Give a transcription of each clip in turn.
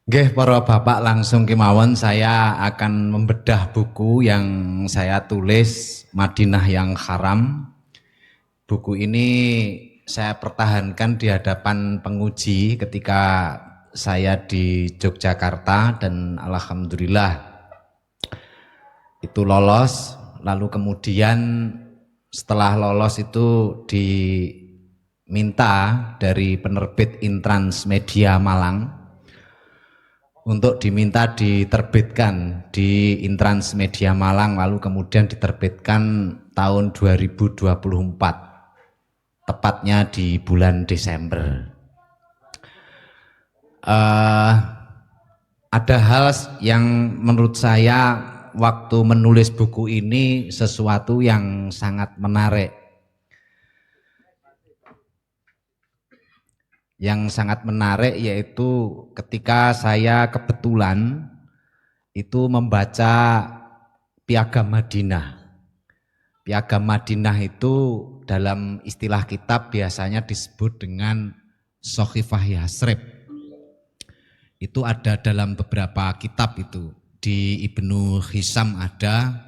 Nggih, para bapak langsung kemawon saya akan membedah buku yang saya tulis Madinah yang Haram. Buku ini saya pertahankan di hadapan penguji ketika saya di Yogyakarta dan alhamdulillah itu lolos. Lalu kemudian setelah lolos itu diminta dari penerbit Intrans Media Malang untuk diminta diterbitkan di Intrans Media Malang, lalu kemudian diterbitkan tahun 2024, tepatnya di bulan Desember. Ada hal yang menurut saya waktu menulis buku ini sesuatu yang sangat menarik. Yang sangat menarik yaitu ketika saya kebetulan itu membaca Piagam Madinah. Piagam Madinah itu dalam istilah kitab biasanya disebut dengan Sohifah Yasrib. Itu ada dalam beberapa kitab itu. Di Ibnu Hisam ada,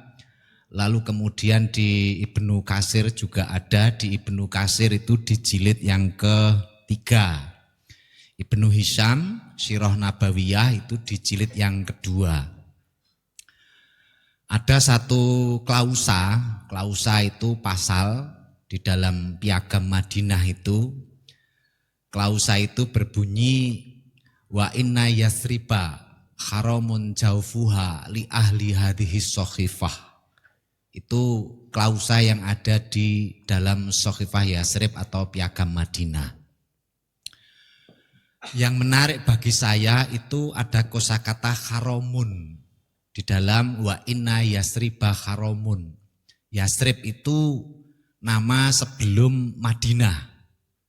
lalu kemudian di Ibnu Katsir juga ada. Di Ibnu Katsir itu di jilid yang ketiga. Ibnu Hisam, Sirah Nabawiyah itu di jilid yang kedua. Ada satu klausa itu pasal di dalam Piagam Madinah itu. Klausa itu berbunyi, wa inna yasriba haramun jaufuha li ahli hadhis sohifah. Itu klausa yang ada di dalam Sohifah Yasrib atau Piagam Madinah. Yang menarik bagi saya itu ada kosakata haramun di dalam wa inna yasriba haramun. Yasrib itu nama sebelum Madinah,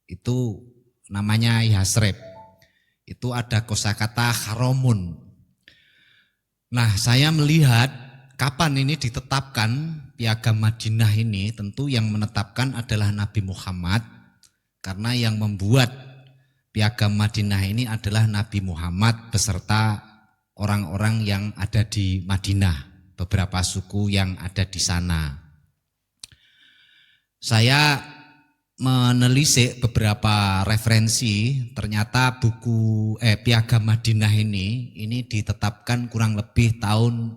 itu namanya Yasrib. Itu ada kosakata haramun. Nah, saya melihat kapan ini ditetapkan Piagam Madinah ini, tentu yang menetapkan adalah Nabi Muhammad, karena yang membuat Piagam Madinah ini adalah Nabi Muhammad beserta orang-orang yang ada di Madinah, beberapa suku yang ada di sana. Saya menelisik beberapa referensi, ternyata buku Piagam Madinah ini ditetapkan kurang lebih tahun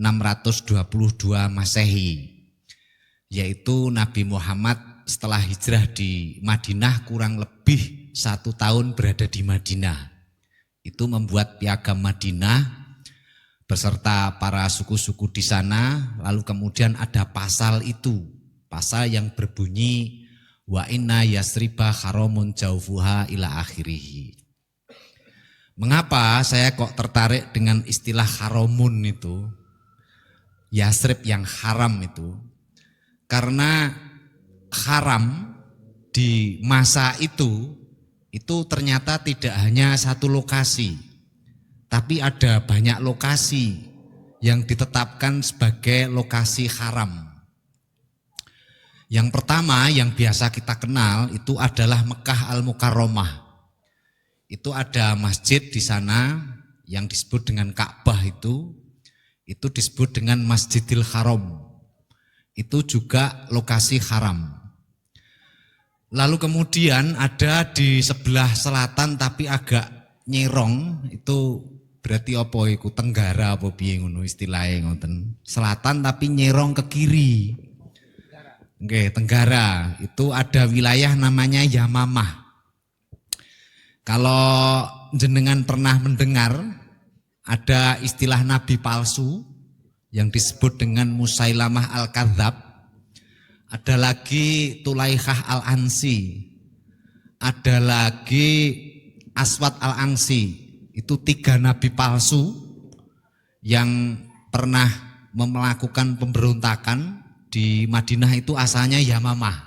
622 Masehi, yaitu Nabi Muhammad setelah hijrah di Madinah kurang lebih 1 tahun berada di Madinah. Itu membuat Piagam Madinah beserta para suku-suku di sana, lalu kemudian ada pasal itu, pasal yang berbunyi wa inna yasriba haramun jaufuha ila akhirih. Mengapa saya kok tertarik dengan istilah haramun itu, Yasrib yang haram itu? Karena haram di masa itu ternyata tidak hanya satu lokasi, tapi ada banyak lokasi yang ditetapkan sebagai lokasi haram. Yang pertama yang biasa kita kenal itu adalah Mekah Al-Mukarramah. Itu ada masjid di sana yang disebut dengan Ka'bah itu disebut dengan Masjidil Haram. Itu juga lokasi haram. Lalu kemudian ada di sebelah selatan tapi agak nyerong, itu berarti apa iku, tenggara apa piye ngono istilahnya ngoten. Selatan tapi nyerong ke kiri. Oke, tenggara. Itu ada wilayah namanya Yamamah. Kalau jenengan pernah mendengar ada istilah nabi palsu yang disebut dengan Musailamah Al-Kadzab. Ada lagi Tulaihah Al-Ansi, ada lagi Aswad Al-Angsi. Itu 3 nabi palsu yang pernah melakukan pemberontakan di Madinah. Itu asalnya Yamamah.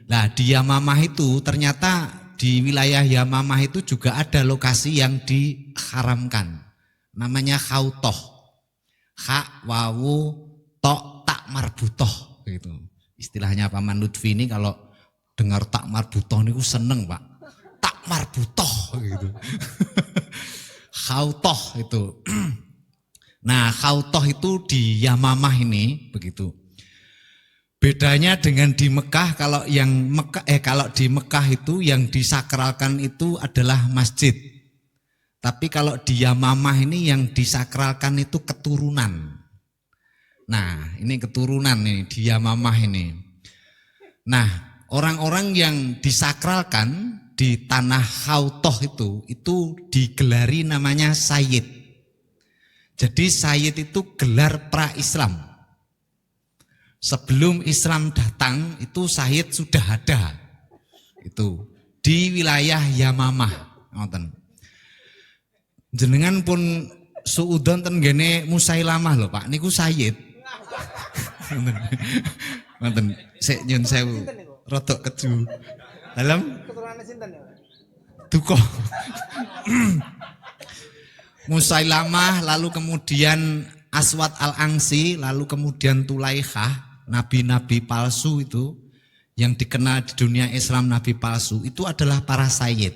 Nah, di Yamamah itu ternyata di wilayah Yamamah itu juga ada lokasi yang diharamkan, namanya Khautoh. Ha wawu tok tak marbutoh. Gitu. Istilahnya Paman Lutfi ini kalau dengar tak marbutoh niku seneng, Pak. Tak marbutoh gitu. Khawtoh itu. Nah, khawtoh itu di Yamamah ini begitu. Bedanya dengan di Mekah, kalau di Mekah itu yang disakralkan itu adalah masjid. Tapi kalau di Yamamah ini yang disakralkan itu keturunan. Nah, ini keturunan nih di Yamamah ini. Nah, orang-orang yang disakralkan di tanah Khawtoh itu digelari namanya Sayyid. Jadi Sayyid itu gelar pra-Islam. Sebelum Islam datang itu Sayyid sudah ada. Itu di wilayah Yamamah. Jenengan pun suudon ten gene Musailamah lho Pak, niku Sayyid. Ngoten. Sik nyun sewu. Rodok keju. Dalam keturunane sinten ya? Duko. Musailamah, lalu kemudian Aswad al-Angsi, lalu kemudian Tulaikha, nabi-nabi palsu itu yang dikenal di dunia Islam nabi palsu itu adalah para sayyid.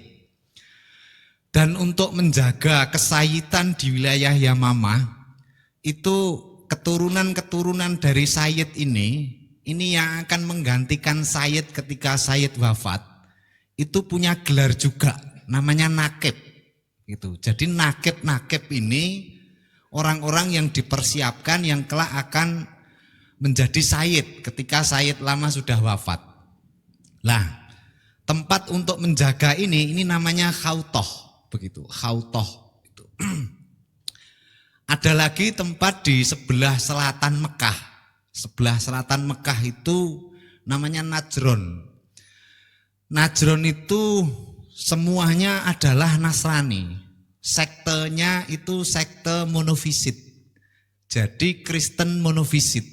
Dan untuk menjaga kesayitan di wilayah Yamamah itu keturunan-keturunan dari sayyid ini yang akan menggantikan sayyid ketika sayyid wafat itu punya gelar juga namanya nakib. Gitu. Jadi nakib ini orang-orang yang dipersiapkan yang kelak akan menjadi sayyid ketika sayyid lama sudah wafat. Lah, tempat untuk menjaga ini namanya Khawtoh, begitu. Khawtoh itu. Ada lagi tempat di sebelah selatan Mekah. Sebelah selatan Mekah itu namanya Najron. Najron itu semuanya adalah Nasrani. Sektenya itu sekte monofisit. Jadi Kristen monofisit.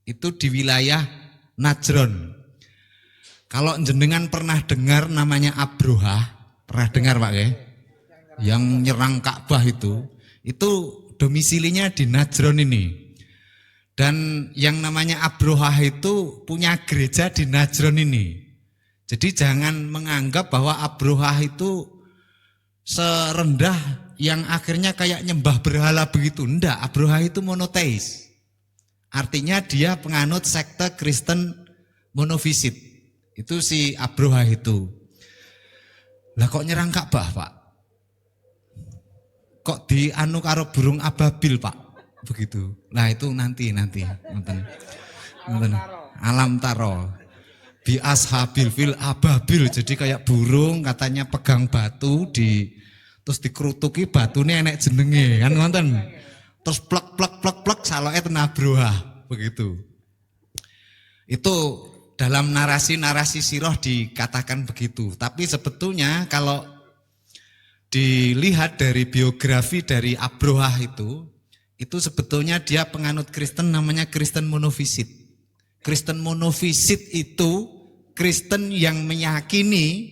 Itu di wilayah Najron. Kalau jenengan pernah dengar namanya Abroha, pernah dengar Pak ya? Yang nyerang Ka'bah itu domisilinya di Najron ini. Dan yang namanya Abroha itu punya gereja di Najron ini. Jadi jangan menganggap bahwa Abroha itu serendah yang akhirnya kayak nyembah berhala begitu. Enggak, Abroha itu monoteis. Artinya dia penganut sekte Kristen monofisit. Itu si Abroha itu. Lah kok nyerang Ka'bah Pak? Kok dianu karo burung ababil Pak? Begitu. Nah itu nanti. Alam taro. Bi ashabil fil ababil, jadi kayak burung katanya pegang batu terus dikerutuki batune enek jenenge kan ngoten. Terus plek saloke ten Abroha begitu. Itu dalam narasi sirah dikatakan begitu. Tapi sebetulnya kalau dilihat dari biografi dari Abroha itu sebetulnya dia penganut Kristen namanya Kristen monofisit. Kristen monofisit itu Kristen yang meyakini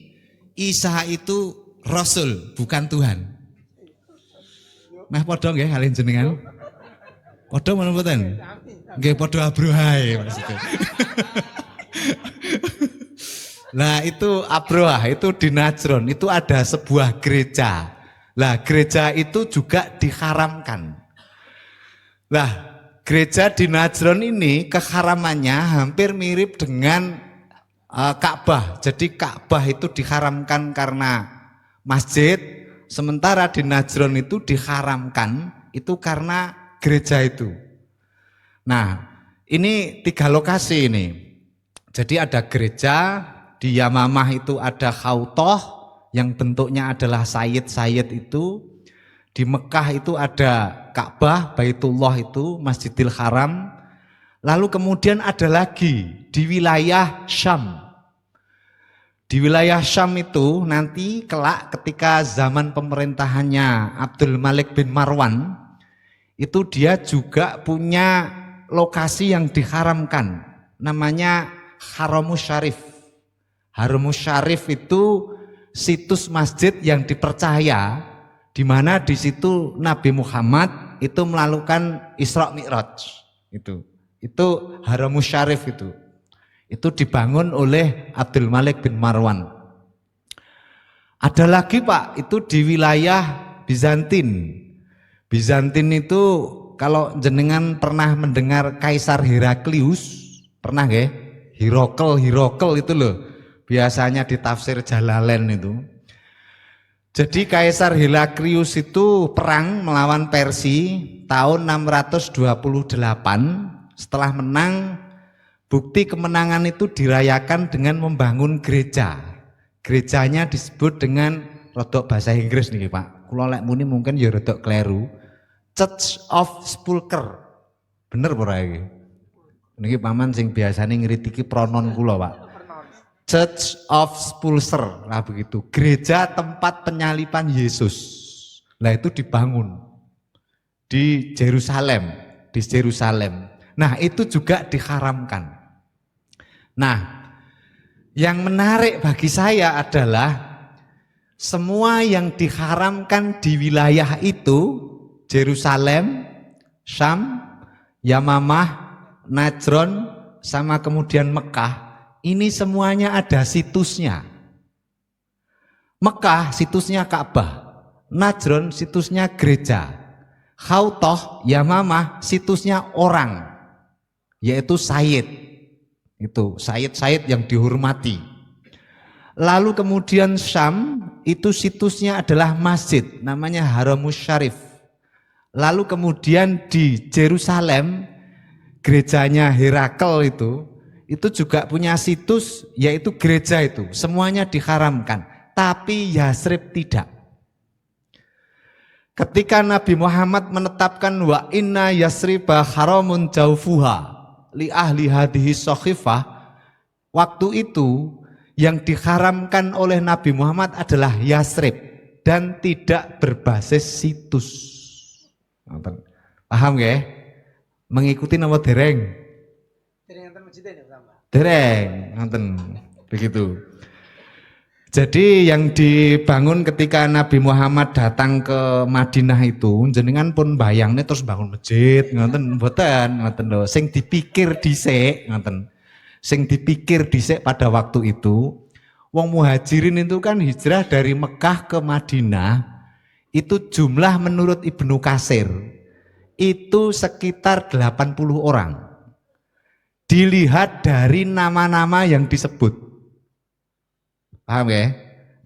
Isa itu Rasul, bukan Tuhan. Meh padha nggih kalian jenengan? Padha menapa mboten? Nggih padha Abroha maksudnya. Nah itu Abroha itu di Najron itu ada sebuah gereja. Lah gereja itu juga diharamkan. Lah gereja di Najron ini keharamannya hampir mirip dengan Ka'bah. Jadi Ka'bah itu diharamkan karena masjid, sementara di Najron itu diharamkan itu karena gereja itu. Nah, ini 3 lokasi ini. Jadi ada gereja, di Yamamah itu ada Khawtoh yang bentuknya adalah sayyid itu. Di Mekah itu ada Ka'bah, Baitullah itu, Masjidil Haram. Lalu kemudian ada lagi di wilayah Syam. Di wilayah Syam itu nanti kelak ketika zaman pemerintahannya Abdul Malik bin Marwan, itu dia juga punya lokasi yang diharamkan. Namanya Haramus Syarif. Haramus Syarif itu situs masjid yang dipercaya, di mana di situ Nabi Muhammad itu melakukan Isra Mi'raj. Itu Haramus Syarif itu dibangun oleh Abdul Malik bin Marwan. Ada lagi Pak, itu di wilayah Bizantin. Bizantin itu kalau jenengan pernah mendengar Kaisar Heraklius, pernah nggih? Hirakel itu loh. Biasanya di tafsir Jalalain itu. Jadi Kaisar Heraklius itu perang melawan Persia tahun 628. Setelah menang, bukti kemenangan itu dirayakan dengan membangun gereja. Gerejanya disebut dengan rodok bahasa Inggris nih Pak. Kula lek muni mungkin ya rodok kleru. Church of Sepulchre. Bener ora iki? Niki paman sing biasane ngritiki pronon kula, Pak. Church of Sepulchre, lah begitu. Gereja tempat penyalipan Yesus. Lah itu dibangun di Yerusalem, Nah, itu juga diharamkan. Nah, yang menarik bagi saya adalah semua yang diharamkan di wilayah itu, Yerusalem, Syam, Yamamah, Najron, sama kemudian Mekah, ini semuanya ada situsnya. Mekah situsnya Ka'bah, Najron situsnya gereja, Khautoh, Yamamah situsnya orang, yaitu Sayyid. Itu Sayyid yang dihormati. Lalu kemudian Syam itu situsnya adalah masjid, namanya Haramus Syarif. Lalu kemudian di Yerusalem gerejanya Herakel itu juga punya situs, yaitu gereja itu. Semuanya diharamkan, tapi Yasrib tidak. Ketika Nabi Muhammad menetapkan wa inna Yasriba haramun jaufuha li ahli hadhihi sokhifah, waktu itu yang diharamkan oleh Nabi Muhammad adalah Yasrib dan tidak berbasis situs. Paham ya? Mengikuti nama dereng? Dereng, nonton begitu. Jadi yang dibangun ketika Nabi Muhammad datang ke Madinah itu, jenengan pun bayangnya terus bangun masjid, ngoten mboten, ngoten lho. Sing dipikir dhisik, ngoten. Sing dipikir dhisik pada waktu itu, wong muhajirin itu kan hijrah dari Mekah ke Madinah. Itu jumlah menurut Ibnu Katsir itu sekitar 80 orang. Dilihat dari nama-nama yang disebut. Paham ya?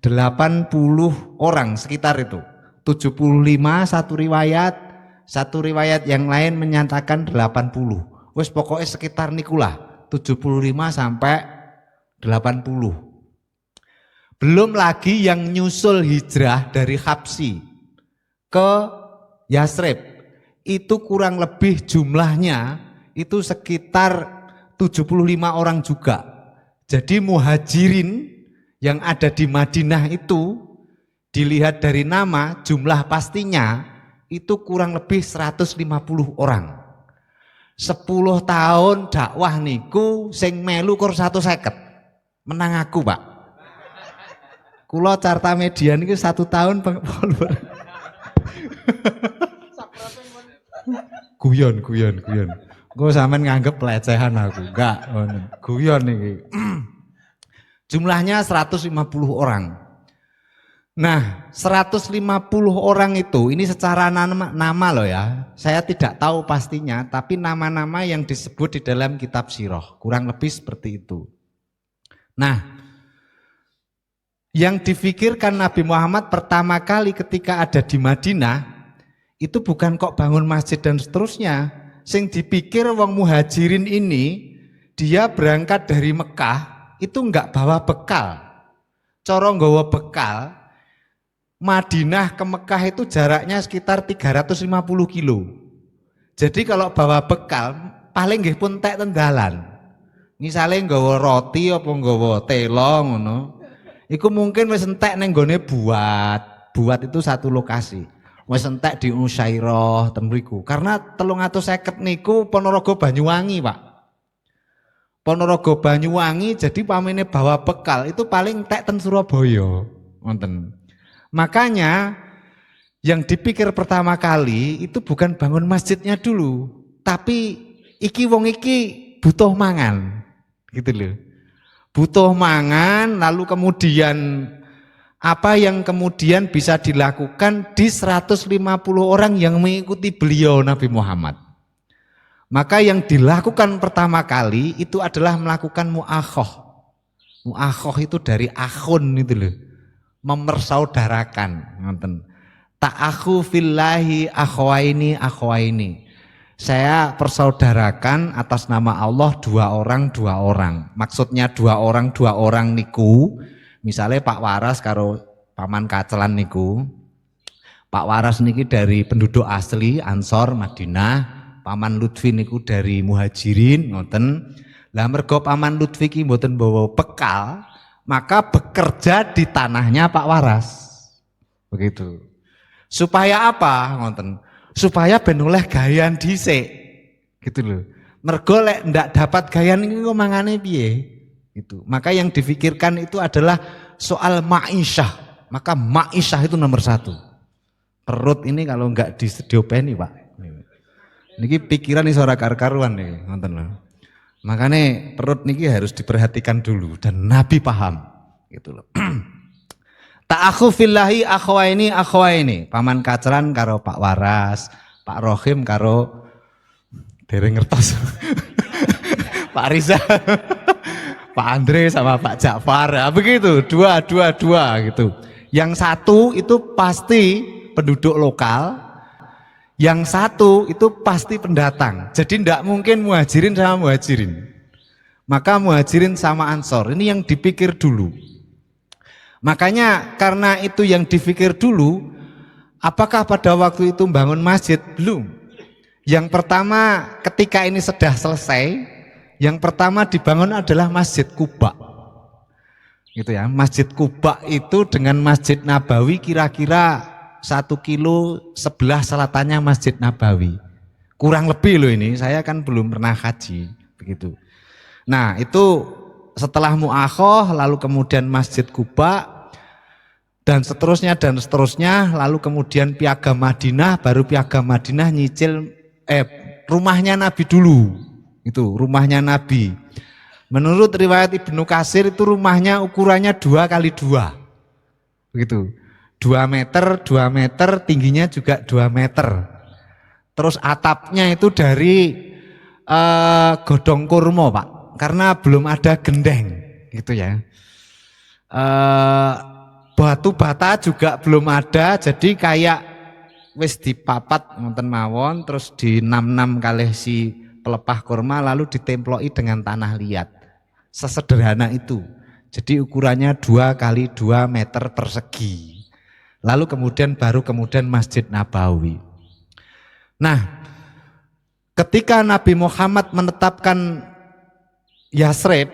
80 orang sekitar itu. 75 satu riwayat yang lain menyatakan 80. Wes pokoknya sekitar nikulah 75 sampai 80. Belum lagi yang nyusul hijrah dari Habsyi ke Yasrib, itu kurang lebih jumlahnya itu sekitar 75 orang juga. Jadi muhajirin yang ada di Madinah itu dilihat dari nama, jumlah pastinya itu kurang lebih 150 orang. 10 tahun dakwah niku sing melu kur 150. Menang aku, Pak. Kula carta media niku 1 tahun follower. Guyon. Gue sampean nganggep pelecehan aku, enggak, guyon nih. Jumlahnya 150 orang. Nah, 150 orang itu, ini secara nama loh ya. Saya tidak tahu pastinya, tapi nama-nama yang disebut di dalam kitab Sirah, kurang lebih seperti itu. Nah, yang difikirkan Nabi Muhammad pertama kali ketika ada di Madinah, itu bukan kok bangun masjid dan seterusnya. Sing dipikir wong muhajirin ini, dia berangkat dari Mekah itu enggak bawa bekal. Cara nggawa bekal, Madinah ke Mekah itu jaraknya sekitar 350 kilo. Jadi kalau bawa bekal paling nggih pun tek tenggalan. Misale nggawa roti apa nggawa telo ngono. Iku mungkin wis entek ning gone buat. Buat itu satu lokasi. Wis entek di Usyairah ten mriku. Karena 350 niku Ponorogo Banyuwangi, Pak. Ponorogo Banyuwangi, jadi pamene bawa bekal itu paling entek ten Surabaya. Wonten. Makanya yang dipikir pertama kali itu bukan bangun masjidnya dulu, tapi iki wong iki butuh mangan. Gitu loh. Butuh mangan, lalu kemudian apa yang kemudian bisa dilakukan di 150 orang yang mengikuti beliau Nabi Muhammad. Maka yang dilakukan pertama kali itu adalah melakukan mu'akhoh. Mu'akhoh itu dari akhun itu loh, mempersaudarakan. Ta'akhu fillahi akhwaini akhwaini. Saya persaudarakan atas nama Allah dua orang. Maksudnya dua orang niku. Misalnya Pak Waras karo Paman Kacelan niku. Pak Waras niki dari penduduk asli Ansor Madinah. Paman Lutfi niku dari Muhajirin, ngoten. Lah mergo Paman Lutfi ki mboten bawa bekal, maka bekerja di tanahnya Pak Waras. Begitu. Supaya apa, ngoten? Supaya ben oleh gayan dhisik. Gitu loh. Mergo lek ndak dapat gayan iki kok mangane piye? Gitu. Maka yang difikirkan itu adalah soal ma'isyah. Maka ma'isyah itu nomor 1. Perut ini kalau enggak disediopeni, Pak. Niki pikiran iso ora karuan nih, ngoten lho. Makanya perut niki harus diperhatikan dulu dan Nabi paham, gitu loh. Ta'akhu fillahi akhwaini. Paman Kacelan karo Pak Waras, Pak Rohim karo dereng ngertos. Pak Riza, Pak Andre sama Pak Ja'far, ya, begitu, dua gitu. Yang satu itu pasti penduduk lokal. Yang satu itu pasti pendatang. Jadi tidak mungkin muhajirin sama muhajirin. Maka muhajirin sama ansor. Ini yang dipikir dulu. Makanya karena itu yang dipikir dulu. Apakah pada waktu itu bangun masjid? Belum. Yang pertama ketika ini sudah selesai. Yang pertama dibangun adalah Masjid Quba. Gitu ya. Masjid Quba itu dengan Masjid Nabawi kira-kira 1 kilo sebelah selatannya Masjid Nabawi. Kurang lebih loh ini, saya kan belum pernah haji, begitu. Nah itu setelah mu'akhoh, lalu kemudian Masjid Quba, dan seterusnya, lalu kemudian Piagam Madinah, baru Piagam Madinah nyicil rumahnya Nabi dulu. Itu rumahnya Nabi. Menurut riwayat Ibnu Katsir itu rumahnya ukurannya 2 kali 2. Begitu. 2 meter, tingginya juga 2 meter. Terus atapnya itu dari godong kurma, Pak. Karena belum ada gendeng, gitu ya. Batu bata juga belum ada, jadi kayak wis dipapat ngoten mawon, terus dinam-nam kalih si pelepah kurma, lalu ditemploki dengan tanah liat. Sesederhana itu. Jadi ukurannya 2 kali 2 meter persegi. Lalu kemudian Masjid Nabawi. Nah, ketika Nabi Muhammad menetapkan Yasrib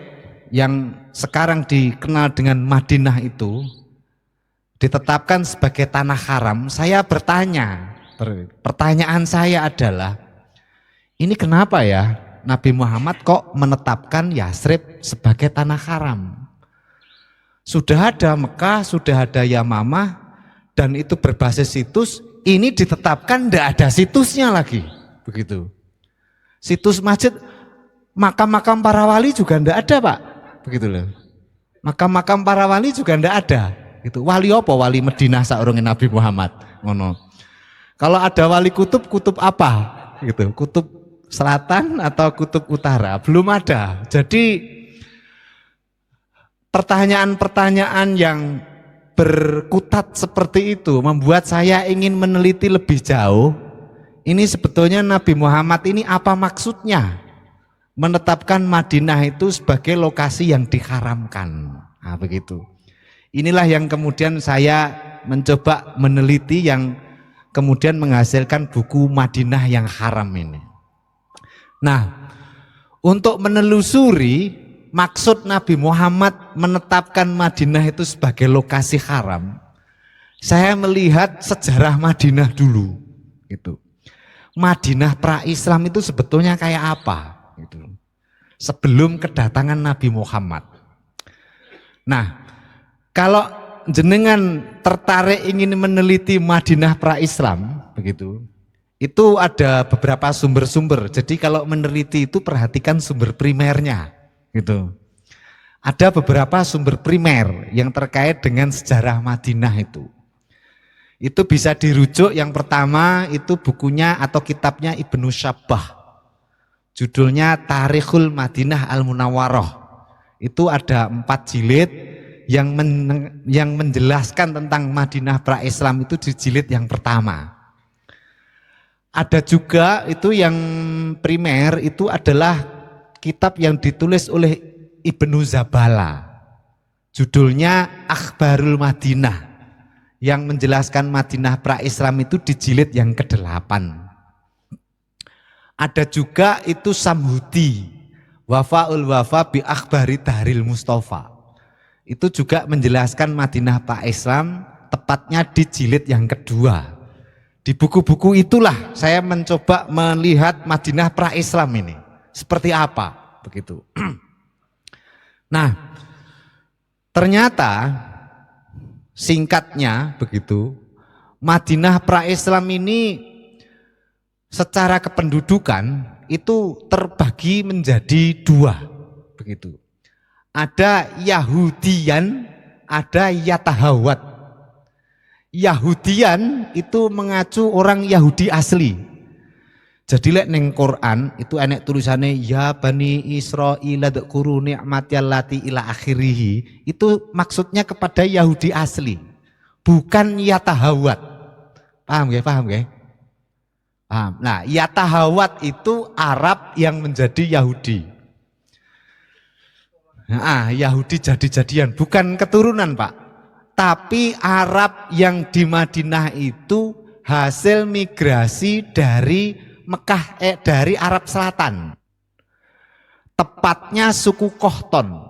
yang sekarang dikenal dengan Madinah itu ditetapkan sebagai tanah haram, saya bertanya, pertanyaan saya adalah, ini kenapa ya Nabi Muhammad kok menetapkan Yasrib sebagai tanah haram? Sudah ada Mekah, sudah ada Yamamah, dan itu berbasis situs, ini ditetapkan tidak ada situsnya lagi, begitu. Situs masjid, makam-makam para wali juga tidak ada, Pak, begitu loh. Makam-makam para wali juga tidak ada, gitu. Wali apa? Wali Madinah saurunge Nabi Muhammad, ngono. Kalau ada wali kutub apa? Gitu, kutub selatan atau kutub utara? Belum ada. Jadi pertanyaan-pertanyaan yang berkutat seperti itu membuat saya ingin meneliti lebih jauh. Ini sebetulnya Nabi Muhammad ini apa maksudnya menetapkan Madinah itu sebagai lokasi yang diharamkan. Nah, begitu. Inilah yang kemudian saya mencoba meneliti, yang kemudian menghasilkan buku Madinah yang haram ini. Nah, untuk menelusuri maksud Nabi Muhammad menetapkan Madinah itu sebagai lokasi haram, saya melihat sejarah Madinah dulu. Gitu. Madinah pra-Islam itu sebetulnya kayak apa? Gitu. Sebelum kedatangan Nabi Muhammad. Nah, kalau jenengan tertarik ingin meneliti Madinah pra-Islam, begitu, itu ada beberapa sumber-sumber. Jadi kalau meneliti itu perhatikan sumber primernya. Gitu. Ada beberapa sumber primer yang terkait dengan sejarah Madinah itu. Itu bisa dirujuk, yang pertama itu bukunya atau kitabnya Ibnu Syabbah. Judulnya Tarikhul Madinah Al-Munawwarah. Itu ada 4 jilid yang menjelaskan tentang Madinah pra-Islam itu di jilid yang pertama. Ada juga itu yang primer, itu adalah kitab yang ditulis oleh Ibnu Zabala. Judulnya Akhbarul Madinah, yang menjelaskan Madinah pra-Islam itu di jilid yang ke-8. Ada juga itu Samhudi, Wafaul Wafa bi Akhbari Tahril Mustafa. Itu juga menjelaskan Madinah pra-Islam, tepatnya di jilid yang kedua. Di buku-buku itulah saya mencoba melihat Madinah pra-Islam ini seperti apa, begitu. Nah, ternyata singkatnya begitu, Madinah pra-Islam ini secara kependudukan itu terbagi menjadi 2, begitu. Ada Yahudian, ada Yatahawat. Yahudian itu mengacu orang Yahudi asli. Jadi lek ning Quran itu enek tulisannya ya bani Israil dzkuru ni'mati allati ila akhirih. Itu maksudnya kepada Yahudi asli, bukan Yatahawat. Paham nggih? Paham nggih? Paham. Nah, Yatahawat itu Arab yang menjadi Yahudi. Nah, Yahudi jadi-jadian, bukan keturunan, Pak. Tapi Arab yang di Madinah itu hasil migrasi dari Mekah, dari Arab Selatan. Tepatnya suku Kohton,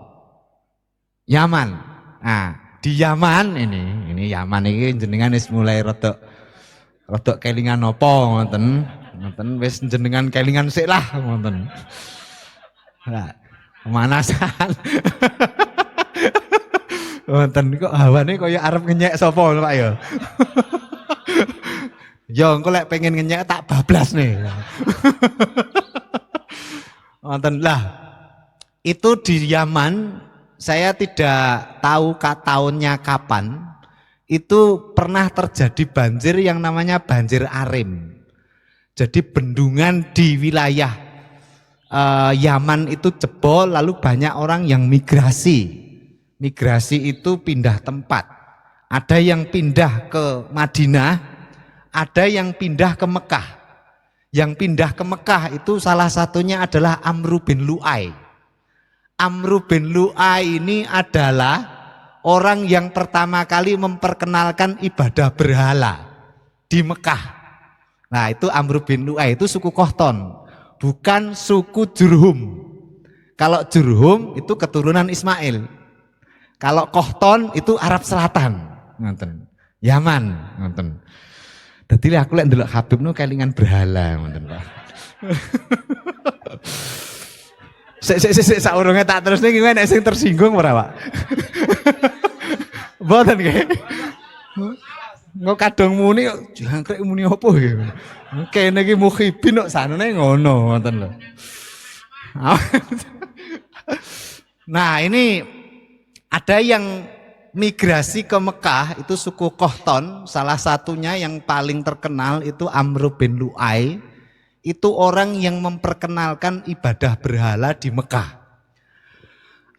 Yaman. Nah, di Yaman ini Yaman ini jenengan wis mulai rodok kelingan nopo ngoten wis jenengan kelingan sik lah ngoten. Nah, pemanasan. Wonten kok hawane kaya arep ngenyek sapa Pak ya. Ya engko lek pengen ngenyek tak bablas nih. Wonten lah. Itu di Yaman, saya tidak tahu tahunnya kapan. Itu pernah terjadi banjir yang namanya banjir Arim. Jadi bendungan di wilayah Yaman itu jebol, lalu banyak orang yang migrasi. Migrasi itu pindah tempat. Ada yang pindah ke Madinah, ada yang pindah ke Mekah. Yang pindah ke Mekah itu salah satunya adalah Amru bin Lu'ai. Amru bin Lu'ai ini adalah orang yang pertama kali memperkenalkan ibadah berhala di Mekah. Nah, itu Amru bin Lu'ai, itu suku Kohton, bukan suku Jurhum. Kalau Jurhum itu keturunan Ismail. Kalau Kohton itu Arab Selatan, ngoten. Yaman, ngoten. Dadi aku lek ndelok Habib nu kelingan berhala, ngoten, Pak. Sik saurunge tak terusne ki nek sing tersinggung ora, Pak? Mboten nggih. Engko kadung muni jangkrik muni apa iki? Kene iki mukhibin kok sanene ngono, ngoten lho. Nah, ini ada yang migrasi ke Mekah, itu suku Kohton, salah satunya yang paling terkenal itu Amru bin Lu'ai. Itu orang yang memperkenalkan ibadah berhala di Mekah.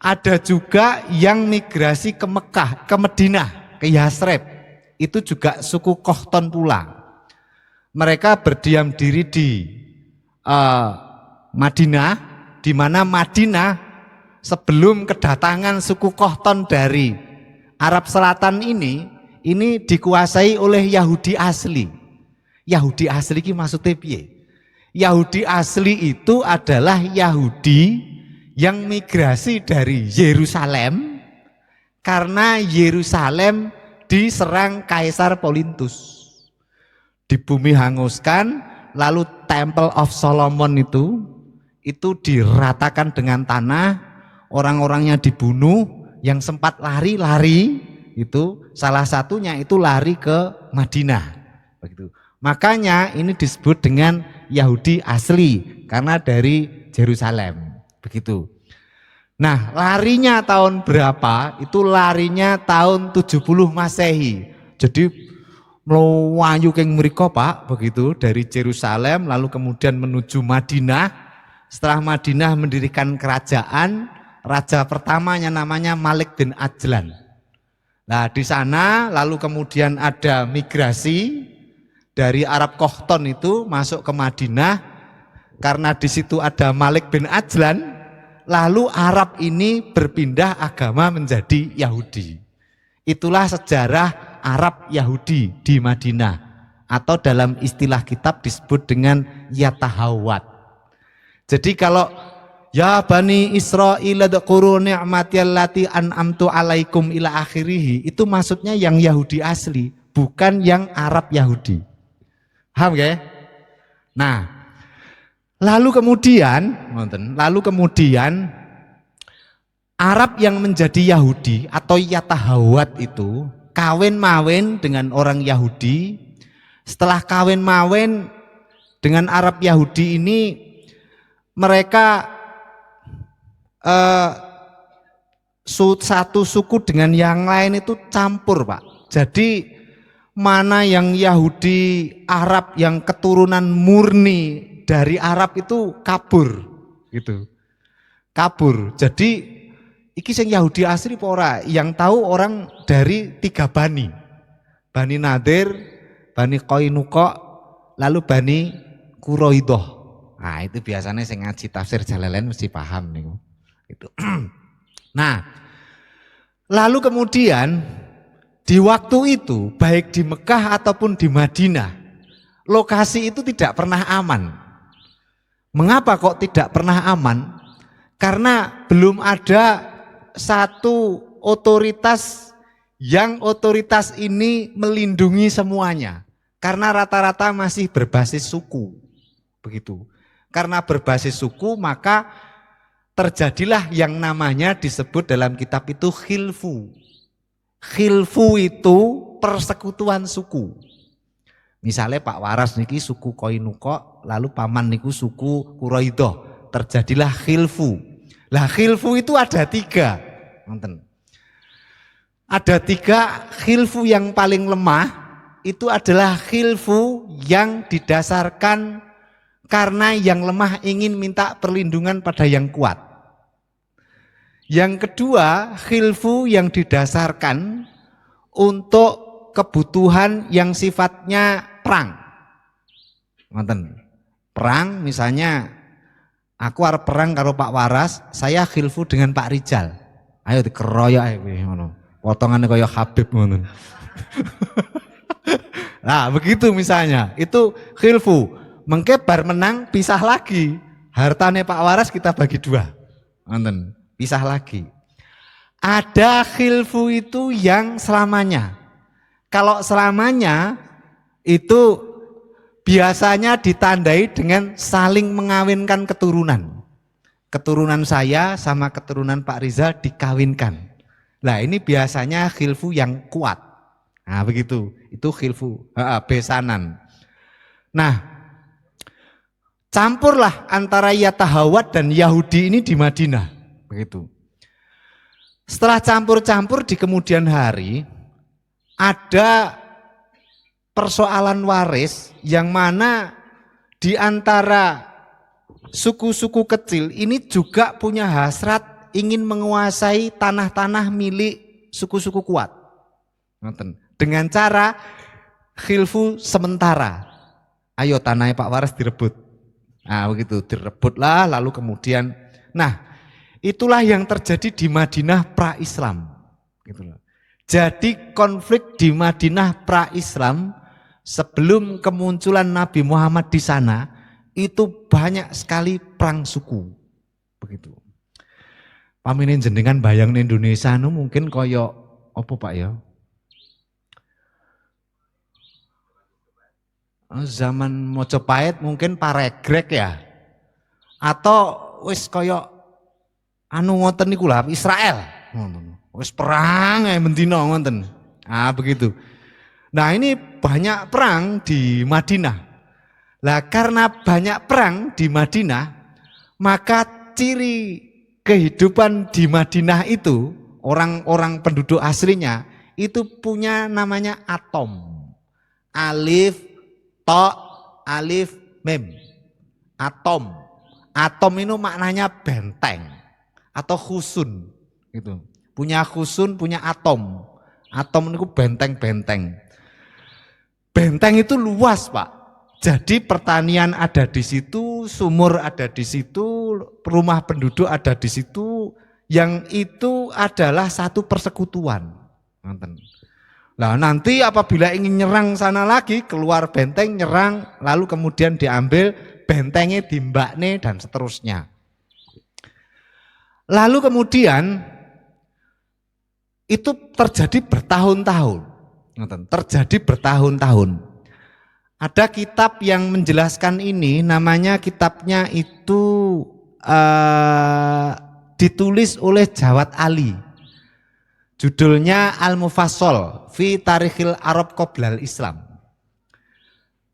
Ada juga yang migrasi ke Mekah, ke Madinah, ke Yasrib. Itu juga suku Kohton pula. Mereka berdiam diri di Madinah, di mana Madinah sebelum kedatangan suku Kohton dari Arab Selatan ini dikuasai oleh Yahudi asli. Yahudi asli ini maksudnya piye? Yahudi asli itu adalah Yahudi yang migrasi dari Yerusalem karena Yerusalem diserang Kaisar Polintus. Di bumi hanguskan, lalu Temple of Solomon itu diratakan dengan tanah. Orang-orangnya dibunuh, yang sempat lari itu salah satunya itu lari ke Madinah, begitu. Makanya ini disebut dengan Yahudi asli karena dari Yerusalem, begitu. Nah, larinya tahun berapa? Itu larinya tahun 70 Masehi. Jadi melayu keng mriko Pak, begitu dari Yerusalem lalu kemudian menuju Madinah. Setelah Madinah mendirikan kerajaan, raja pertamanya namanya Malik bin Ajlan. Nah, di sana lalu kemudian ada migrasi dari Arab Kohton itu masuk ke Madinah karena di situ ada Malik bin Ajlan. Lalu Arab ini berpindah agama menjadi Yahudi. Itulah sejarah Arab Yahudi di Madinah, atau dalam istilah kitab disebut dengan Yatahawat. Jadi kalau ya Bani Israil dzkuru ni'mati allati an'amtu alaikum ila akhirih, itu maksudnya yang Yahudi asli, bukan yang Arab Yahudi. Paham ya? Nah, lalu kemudian Arab yang menjadi Yahudi atau Yatahawat itu kawin-mawin dengan orang Yahudi. Setelah kawin-mawin dengan Arab Yahudi ini, mereka satu suku dengan yang lain itu campur Pak. Jadi mana yang Yahudi Arab yang keturunan murni dari Arab itu kabur gitu. Kabur. Jadi iki sing Yahudi asli apa ora? Yang tahu orang dari 3 bani. Bani Nadir, Bani Qainuqa, lalu Bani Quraidah. Nah, itu biasanya sing ngaji tafsir Jalalain mesti paham nih. Itu. Nah, lalu kemudian di waktu itu baik di Mekah ataupun di Madinah, lokasi itu tidak pernah aman. Mengapa kok tidak pernah aman? Karena belum ada satu otoritas yang otoritas ini melindungi semuanya. Karena rata-rata masih berbasis suku. Begitu. Karena berbasis suku maka terjadilah yang namanya disebut dalam kitab itu khilfu. Khilfu itu persekutuan suku. Misalnya Pak Waras niki suku Qainuqa, lalu paman niku suku Quraidah, terjadilah khilfu. Lah khilfu itu ada 3. Ada 3 khilfu yang paling lemah, itu adalah khilfu yang didasarkan karena yang lemah ingin minta perlindungan pada yang kuat. Yang kedua, khilfu yang didasarkan untuk kebutuhan yang sifatnya perang. Perang misalnya aku arep perang karo Pak Waras, saya khilfu dengan Pak Rijal. Ayo dikeroyok ae kowe ngono. Potongane kaya Habib ngono. Nah, begitu misalnya. Itu khilfu. Mengke bar menang pisah lagi. Hartane Pak Waras kita bagi 2. Ngoten, pisah lagi. Ada khilfu itu yang selamanya. Kalau selamanya itu biasanya ditandai dengan saling mengawinkan keturunan. Keturunan saya sama keturunan Pak Rizal dikawinkan. Nah, ini biasanya khilfu yang kuat. Nah, begitu. Itu khilfu besanan. Nah, campurlah antara Yatahawat dan Yahudi ini di Madinah. Begitu. Setelah campur-campur di kemudian hari, ada persoalan waris yang mana di antara suku-suku kecil ini juga punya hasrat ingin menguasai tanah-tanah milik suku-suku kuat. Dengan cara khilfu sementara. Ayo tanahnya Pak Waras direbut. Nah begitu, direbutlah lalu kemudian. Nah itulah yang terjadi di Madinah pra-Islam. Gitu loh. Jadi konflik di Madinah pra-Islam sebelum kemunculan Nabi Muhammad di sana itu banyak sekali perang suku. Begitu. Paminin jenengan bayang Indonesia nu mungkin koyo apa Pak ya? Zaman Mojopahit mungkin paregrek ya. Atau wis koyo anu ngoten niku lah Israel. Wis perang ya bendina ngoten. Ah begitu. Nah ini banyak perang di Madinah. Lah karena banyak perang di Madinah, maka ciri kehidupan di Madinah itu, orang-orang penduduk aslinya itu punya namanya atom. Alif, to, alif, mem. Atom. Atom itu maknanya benteng atau khusun gitu. Punya khusun, punya atom. Atom itu benteng-benteng. Benteng itu luas, Pak. Jadi pertanian ada di situ, sumur ada di situ, rumah penduduk ada di situ, yang itu adalah satu persekutuan. Nah, nanti apabila ingin nyerang sana lagi, keluar benteng, nyerang, lalu kemudian diambil bentengnya, dimbakne, dan seterusnya. Lalu kemudian itu terjadi bertahun-tahun. Terjadi bertahun-tahun. Ada kitab yang menjelaskan ini, namanya kitabnya itu ditulis oleh Jawad Ali. Judulnya Al-Mufassal fi Tarikhil Arab Qoblal Islam.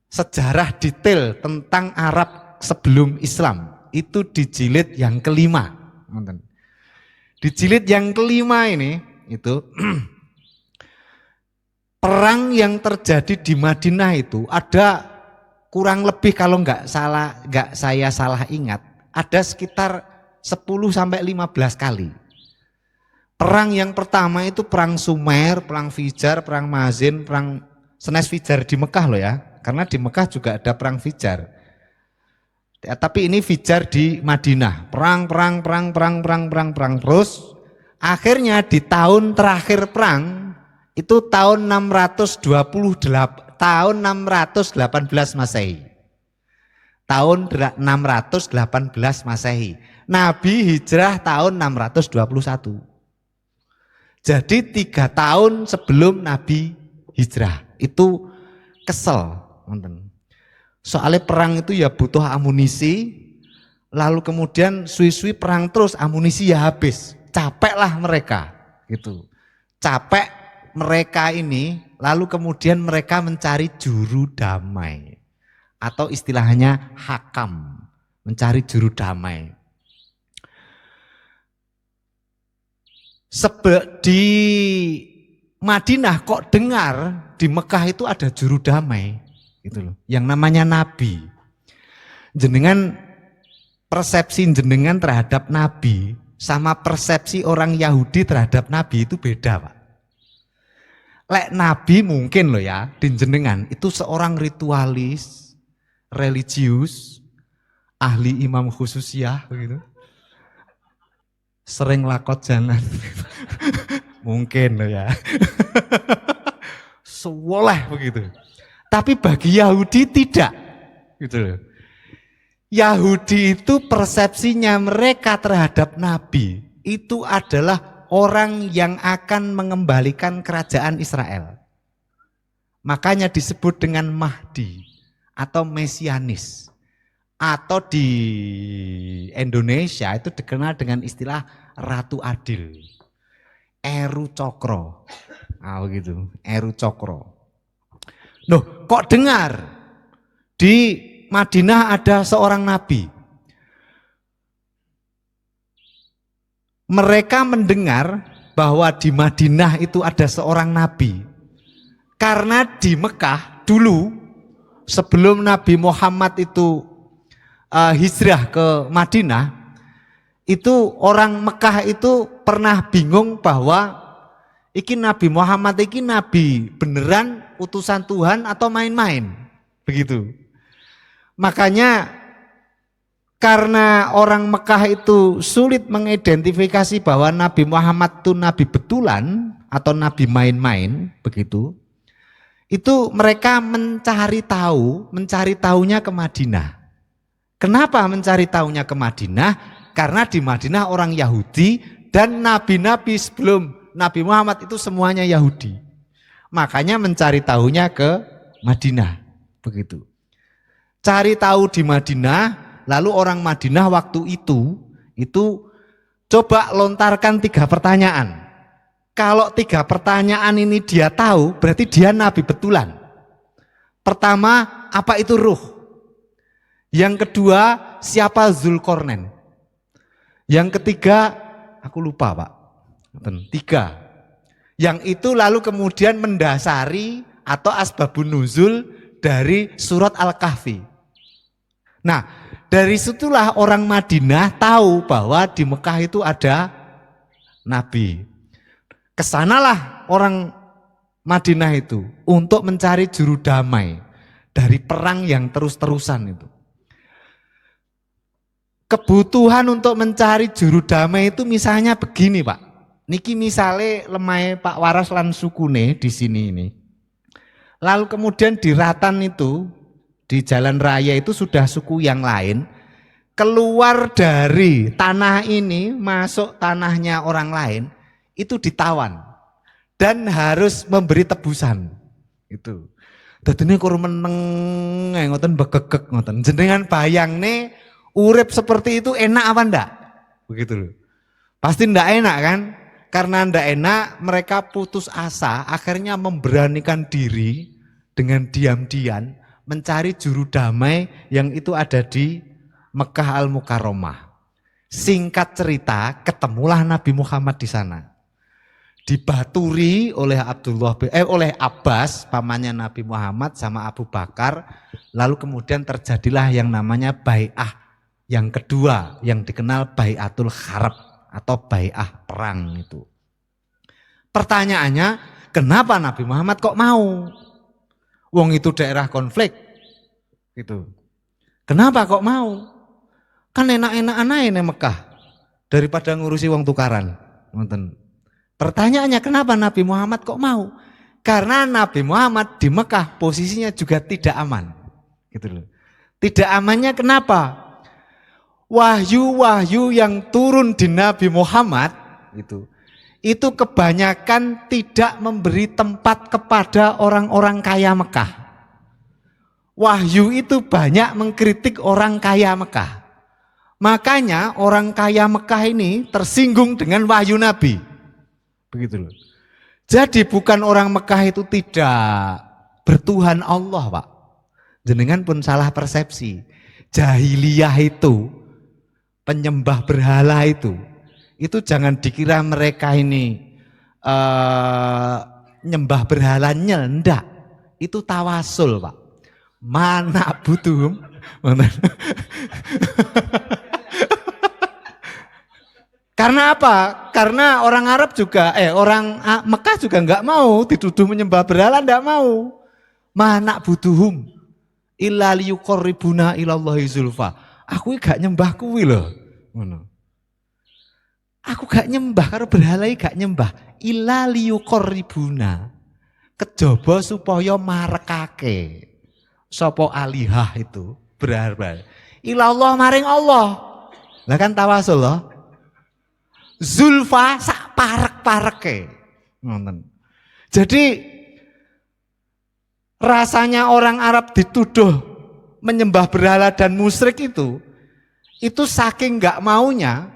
Sejarah detail tentang Arab sebelum Islam. Itu di jilid yang kelima. Di jilid yang kelima ini, itu perang yang terjadi di Madinah itu ada kurang lebih, kalau nggak saya salah ingat, ada sekitar 10 sampai 15 kali. Perang yang pertama itu perang Sumer, perang Fijar, perang Mazin, perang Senes Fijar di Mekah loh ya. Karena di Mekah juga ada perang Fijar. Ya, tapi ini Fijar di Madinah. Perang terus akhirnya di tahun terakhir perang itu tahun 618 Masehi. Tahun 618 Masehi. Nabi hijrah tahun 621. Jadi 3 tahun sebelum Nabi hijrah. Itu kesel. Soalnya perang itu ya butuh amunisi. Lalu kemudian suwi-suwi perang terus, amunisi ya habis. Capeklah mereka. Gitu. Capek mereka ini, lalu kemudian mereka mencari juru damai. Atau istilahnya hakam, mencari juru damai. Di Madinah kok dengar di Mekah itu ada juru damai, gitu loh, yang namanya Nabi. Jenengan, persepsi jenengan terhadap Nabi sama persepsi orang Yahudi terhadap Nabi itu beda, Pak. Lek Nabi mungkin loh ya, di jenengan itu seorang ritualis, religius, ahli imam khususiyah begitu. Sering lakot jalan. Mungkin loh ya. Soleh begitu. Tapi bagi Yahudi tidak. Gitu loh. Yahudi itu persepsinya mereka terhadap Nabi itu adalah orang yang akan mengembalikan kerajaan Israel. Makanya disebut dengan Mahdi atau Mesianis. Atau di Indonesia itu dikenal dengan istilah Ratu Adil. Eru Cokro. Ah begitu, Eru Cokro. Loh, kok dengar di Madinah ada seorang nabi? Mereka mendengar bahwa di Madinah itu ada seorang nabi. Karena di Mekah dulu sebelum Nabi Muhammad itu hijrah ke Madinah, itu orang Mekah itu pernah bingung bahwa iki Nabi Muhammad iki nabi beneran utusan Tuhan atau main-main, begitu. Makanya karena orang Mekah itu sulit mengidentifikasi bahwa Nabi Muhammad itu nabi betulan atau nabi main-main, begitu. Itu mereka mencari tahunya ke Madinah. Kenapa mencari tahunya ke Madinah? Karena di Madinah orang Yahudi dan nabi-nabi sebelum Nabi Muhammad itu semuanya Yahudi. Makanya mencari tahunya ke Madinah. Begitu. Cari tahu di Madinah, lalu orang Madinah waktu itu coba lontarkan 3 pertanyaan. Kalau 3 pertanyaan ini dia tahu, berarti dia nabi betulan. Pertama, apa itu ruh? Yang kedua, siapa Zulkarnain? Yang ketiga, aku lupa Pak. Tiga. Yang itu lalu kemudian mendasari atau asbabun nuzul dari surat Al-Kahfi. Nah, dari situlah orang Madinah tahu bahwa di Mekah itu ada Nabi. Kesanalah orang Madinah itu untuk mencari juru damai dari perang yang terus-terusan itu. Kebutuhan untuk mencari juru damai itu misalnya begini Pak. Niki misalnya lemai Pak Waras lan sukune di sini ini. Lalu kemudian di Ratan itu, di jalan raya itu sudah suku yang lain. Keluar dari tanah ini, masuk tanahnya orang lain, itu ditawan. Dan harus memberi tebusan. Itu. Dadine kur meneng ngoten begegek ngoten. Jenengan bayangne urip seperti itu enak apa ndak? Begitu loh. Pasti ndak enak kan? Karena ndak enak mereka putus asa akhirnya memberanikan diri dengan diam-diam mencari juru damai yang itu ada di Mekah Al-Mukarramah. Singkat cerita ketemulah Nabi Muhammad di sana. Dibaturi oleh oleh Abbas pamannya Nabi Muhammad sama Abu Bakar, lalu kemudian terjadilah yang namanya bai'ah yang kedua yang dikenal Bai'atul Harb atau bai'ah perang itu. Pertanyaannya, kenapa Nabi Muhammad kok mau? Wong itu daerah konflik. Gitu. Kenapa kok mau? Kan enak-enakan aja nih Mekah daripada ngurusi wong tukaran. Pertanyaannya kenapa Nabi Muhammad kok mau? Karena Nabi Muhammad di Mekah posisinya juga tidak aman. Gitu loh. Tidak amannya kenapa? Wahyu-wahyu yang turun di Nabi Muhammad itu kebanyakan tidak memberi tempat kepada orang-orang kaya Mekah. Wahyu itu banyak mengkritik orang kaya Mekah. Makanya orang kaya Mekah ini tersinggung dengan wahyu Nabi. Begitu loh. Jadi bukan orang Mekah itu tidak bertuhan Allah Pak. Jenengan pun salah persepsi. Jahiliyah itu, penyembah berhala itu jangan dikira mereka ini nyembah berhalanya, enggak. Itu tawasul Pak. Mana butuh. Karena apa? Karena orang Arab juga, orang Mekah juga enggak mau dituduh menyembah berhala, enggak mau. Mana butuhum illa liyuqarribuna ilallahi zulfa. Aku gak nyembah kuwi lho. Ngono. Aku gak nyembah karo berhala gak nyembah. Illa liyuqarribuna. Kejaba supaya marekake sapa alihah itu berharga. Ilallah maring Allah. Lah kan tawasul loh. Zulfa sak parek-pareke. Ngoten. Jadi rasanya orang Arab dituduh menyembah berhala dan musyrik itu saking nggak maunya,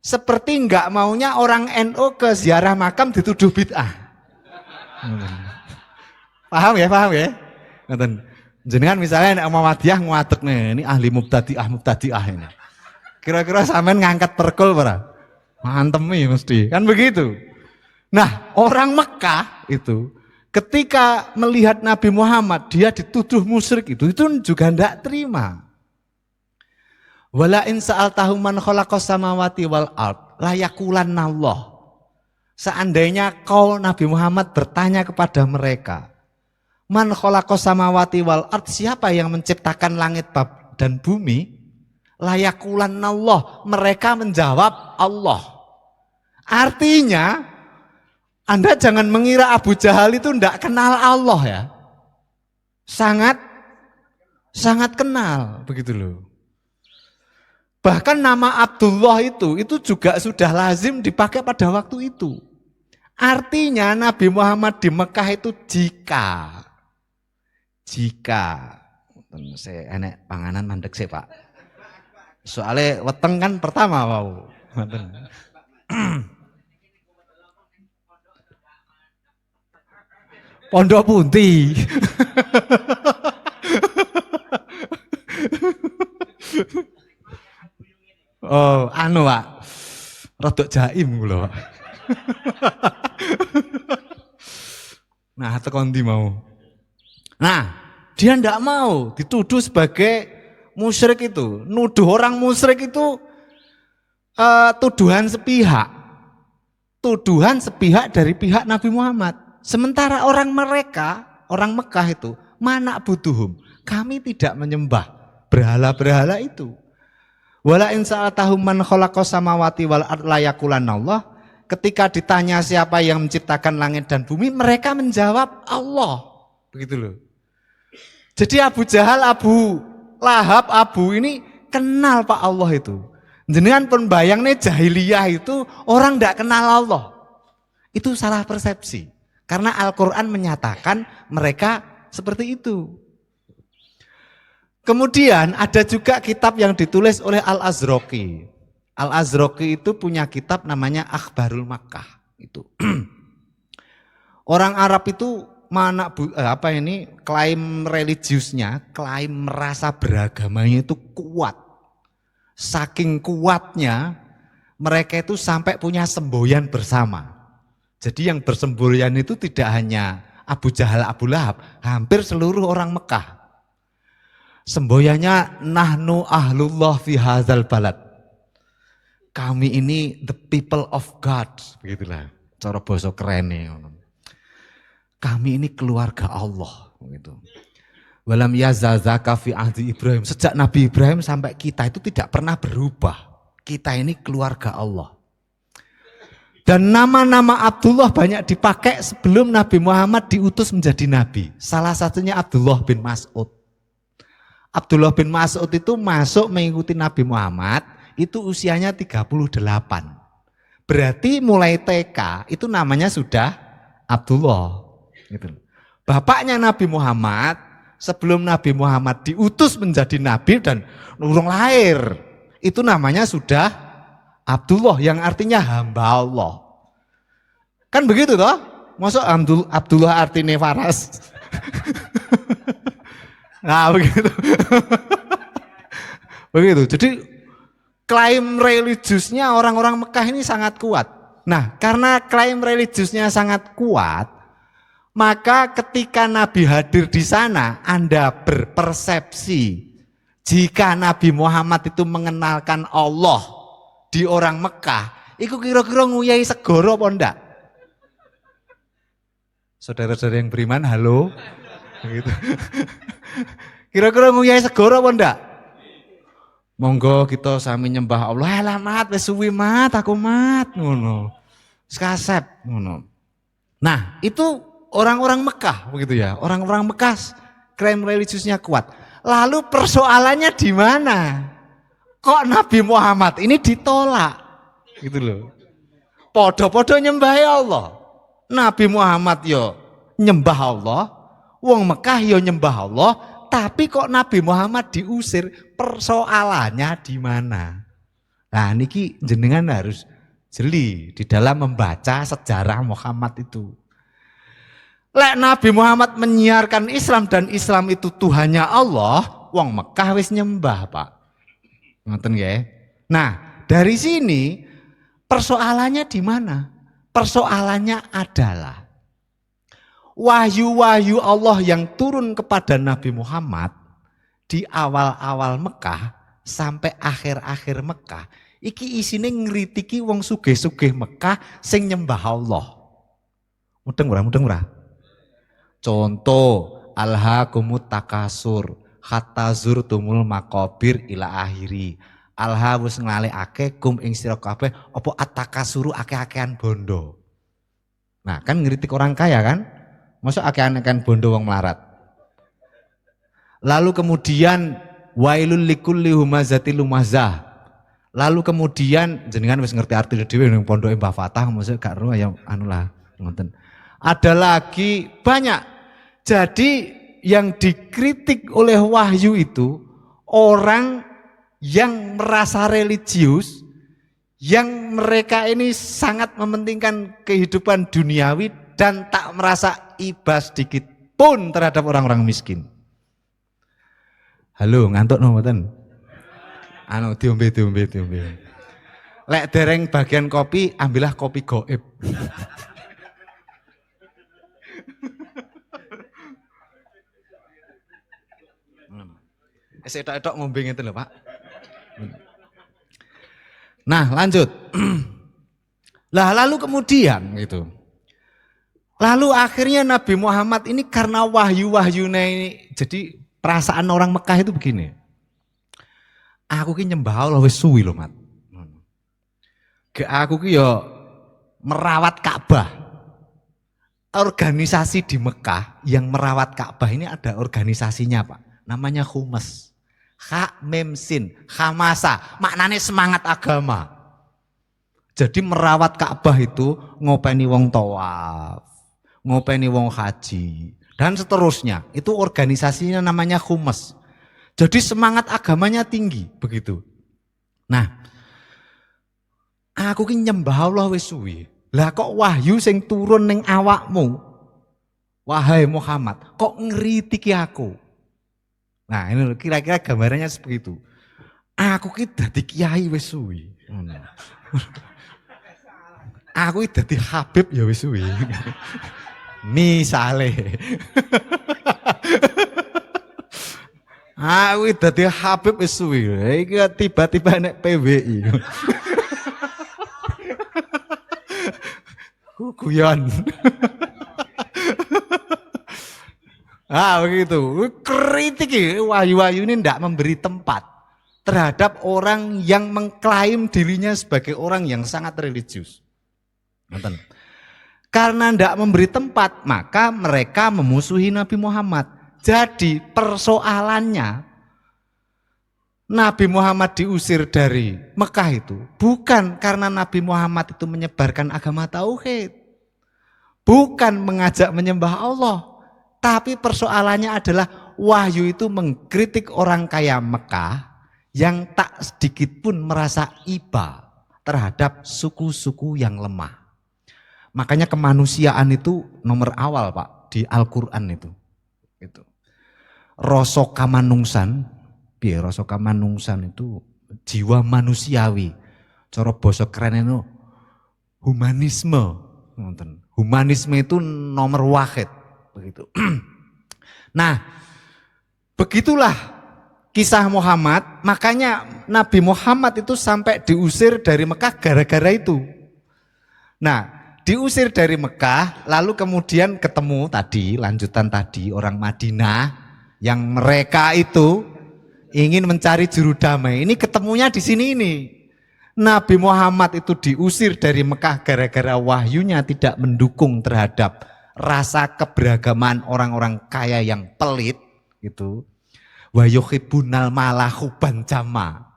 seperti nggak maunya orang NU ke ziarah makam dituduh bid'ah. Paham ya? Jenengan misalnya Muhammadiyah nguatek nih, ini ahli mubtadi'ah ini. Kira-kira sampean ngangkat perkul para? Mantemi mesti, kan begitu. Nah, orang Mekah itu ketika melihat Nabi Muhammad dia dituduh musyrik itu juga tidak terima. Wala in sa'altahum man khalaqas samawati wal ard la yaqulanallah. Seandainya kau Nabi Muhammad bertanya kepada mereka, man khalaqas samawati wal ard, siapa yang menciptakan langit dan bumi? La yaqulanallah, mereka menjawab Allah. Artinya Anda jangan mengira Abu Jahal itu tidak kenal Allah ya. Sangat kenal, begitu loh. Bahkan nama Abdullah itu juga sudah lazim dipakai pada waktu itu. Artinya Nabi Muhammad di Mekah itu jika saya enek panganan mandek sih Pak. Soalnya weteng kan pertama wow. Pondok Punti. Oh, Pak. Rodok jaim kula. Nah, tekan ndi mau. Nah, dia ndak mau dituduh sebagai musyrik itu. Nuduh orang musyrik itu tuduhan sepihak. Tuduhan sepihak dari pihak Nabi Muhammad. Sementara orang Mekah itu, mana butuhum. Kami tidak menyembah berhala-berhala itu. Wala in sa'atahum man khalaqas samawati wal ard la yaqulanallah. Ketika ditanya siapa yang menciptakan langit dan bumi, mereka menjawab Allah. Begitu loh. Jadi Abu Jahal, Abu Lahab, Abu ini kenal Pak Allah itu. Jenengan pun bayangnya jahiliyah itu orang tidak kenal Allah. Itu salah persepsi. Karena Al-Quran menyatakan mereka seperti itu. Kemudian ada juga kitab yang ditulis oleh Al-Azraqi. Al-Azraqi itu punya kitab namanya Akhbarul Makkah. Itu. Orang Arab itu klaim religiusnya, klaim merasa beragamanya itu kuat. Saking kuatnya mereka itu sampai punya semboyan bersama. Jadi yang bersemboyan itu tidak hanya Abu Jahal, Abu Lahab, hampir seluruh orang Mekah. Semboyannya nahnu ahlullah fi hadzal balad. Kami ini the people of God, begitulah. Cara basa kerene ngono. Kami ini keluarga Allah, begitu. Walam yazazaka fi ahdi Ibrahim. Sejak Nabi Ibrahim sampai kita itu tidak pernah berubah. Kita ini keluarga Allah. Dan nama-nama Abdullah banyak dipakai sebelum Nabi Muhammad diutus menjadi nabi. Salah satunya Abdullah bin Mas'ud. Abdullah bin Mas'ud itu masuk mengikuti Nabi Muhammad, itu usianya 38. Berarti mulai TK itu namanya sudah Abdullah. Gitu. Bapaknya Nabi Muhammad, sebelum Nabi Muhammad diutus menjadi nabi dan urung lahir, itu namanya sudah Abdullah yang artinya hamba Allah. Kan begitu toh? Masuk Abdullah artinya waras. Nah begitu. Begitu. Jadi klaim religiusnya orang-orang Mekah ini sangat kuat. Nah, karena klaim religiusnya sangat kuat, maka ketika Nabi hadir di sana, Anda berpersepsi jika Nabi Muhammad itu mengenalkan Allah di orang Mekah, itu kira-kira nguyai segoro apa enggak? Saudara-saudara yang beriman, halo. Begitu. Kira-kira nguyai segoro apa enggak? Monggo kita sami nyembah Allah. Alamat wis suwi mat aku mat ngono. Sekasep ngono. Nah, itu orang-orang Mekah begitu ya. Orang-orang Mekah klaim religiusnya kuat. Lalu persoalannya di mana? Kok Nabi Muhammad ini ditolak? Gitu loh. Podo-podo nyembah Allah. Nabi Muhammad yo nyembah Allah, wong Mekah yo nyembah Allah. Tapi kok Nabi Muhammad diusir, persoalannya di mana? Nah niki jenengan harus jeli di dalam membaca sejarah Muhammad itu. Lek Nabi Muhammad menyiarkan Islam dan Islam itu Tuhannya Allah, wong Mekah wis nyembah Pak. Ngoten nggih. Nah dari sini persoalannya di mana? Persoalannya adalah wahyu-wahyu Allah yang turun kepada Nabi Muhammad di awal-awal Mekah sampai akhir-akhir Mekah, iki isine ngritiki wong sugih-sugih Mekah sing nyembah Allah. Mudeng ora? Contoh, alhaakumut takasur hatta zurtumul maqabir ila akhiri. Alha wis nglalekake kum ing sira kabeh apa at-takasuru akeh-akehan bondo. Nah, kan ngritik orang kaya kan? Masa akehan-akehan bondo wong melarat. Lalu kemudian wailul likulli humazatil lumazah. Lalu kemudian jenengan wis ngerti arti dhewe ning pondoke Mbah Fatah, mosok gak ro ya anu lah ngoten. Ada lagi banyak. Jadi yang dikritik oleh wahyu itu orang yang merasa religius, yang mereka ini sangat mementingkan kehidupan duniawi dan tak merasa iba sedikit pun terhadap orang-orang miskin. Halo, ngantuk no mboten? Anu diombe. Lek dereng bagian kopi, ambillah kopi goib. Etok-etok ngombe ngeten lho, Pak. Nah, lanjut. Lah lalu kemudian gitu. Lalu akhirnya Nabi Muhammad ini karena wahyu-wahyunya ini, jadi perasaan orang Mekah itu begini. Aku ki nyembah Allah wis suwi lho, Mat. Aku ki yo merawat Ka'bah. Organisasi di Mekah yang merawat Ka'bah ini ada organisasinya, Pak. Namanya Humas. Ha mem sin, Hamasa, maknanya semangat agama. Jadi merawat Ka'bah itu ngopeni wong tawaf, ngopeni wong haji, dan seterusnya. Itu organisasinya namanya Humas. Jadi semangat agamanya tinggi, begitu. Nah, aku ki nyembah Allah wis suwi. Lah kok wahyu sing turun ning awakmu, wahai Muhammad, kok ngritiki aku? Nah, ini kira-kira gambarannya seperti itu. Aku ki dadi kiai wis suwi. Aku ki dadi Habib ya wis suwi. Misale. Aku dadi Habib wis suwi. Iki tiba-tiba nek PWI. Guyon. Begitu. Kritik wahyu-wahyu ini tidak memberi tempat terhadap orang yang mengklaim dirinya sebagai orang yang sangat religius. Nonton. Karena tidak memberi tempat, maka mereka memusuhi Nabi Muhammad. Jadi persoalannya Nabi Muhammad diusir dari Mekah itu bukan karena Nabi Muhammad itu menyebarkan agama tauhid, bukan mengajak menyembah Allah, tapi persoalannya adalah wahyu itu mengkritik orang kaya Mekah yang tak sedikit pun merasa iba terhadap suku-suku yang lemah. Makanya kemanusiaan itu nomor awal, Pak, di Al-Quran itu. Rasa kamanungsan, rasa kamanungsan itu jiwa manusiawi. Cara basa keren itu humanisme. Humanisme itu nomor wahid, begitu. Nah, begitulah kisah Muhammad. Makanya Nabi Muhammad itu sampai diusir dari Mekah gara-gara itu. Nah, diusir dari Mekah, lalu kemudian ketemu tadi, lanjutan tadi orang Madinah yang mereka itu ingin mencari juru damai. Ini ketemunya di sini ini. Nabi Muhammad itu diusir dari Mekah gara-gara wahyunya tidak mendukung terhadap rasa keberagaman orang-orang kaya yang pelit gitu. Wa yuhibbunal mala hubban jama.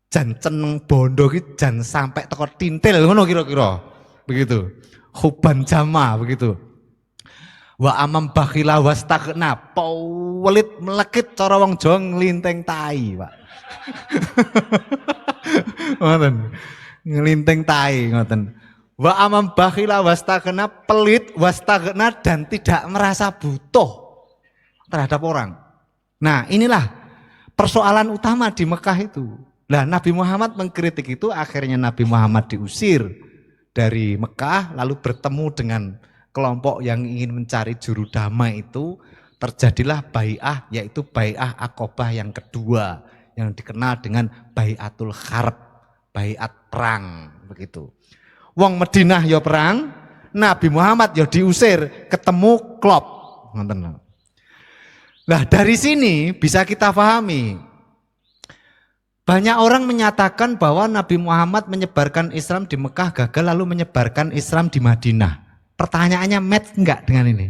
Jan ceneng bondo ki jan sampai teko tintil ngono kira-kira. Begitu. Hubban jama begitu. Wa amam bakhila wastaghna, pelit melekit cara wong Jawa nglinteng tai, Pak. Ngoten. Nglinteng tai ngoten. Wa amam bakhila wastaghna, pelit wastaghna dan tidak merasa butuh terhadap orang. Nah, inilah persoalan utama di Mekah itu. Nah, Nabi Muhammad mengkritik itu, akhirnya Nabi Muhammad diusir dari Mekah lalu bertemu dengan kelompok yang ingin mencari juru damai itu, terjadilah bai'ah, yaitu bai'ah Aqobah yang kedua yang dikenal dengan Bai'atul Harb, bai'at perang begitu. Wong Madinah ya perang, Nabi Muhammad ya diusir, ketemu klop. Nah, dari sini bisa kita pahami. Banyak orang menyatakan bahwa Nabi Muhammad menyebarkan Islam di Mekah gagal lalu menyebarkan Islam di Madinah. Pertanyaannya match enggak dengan ini?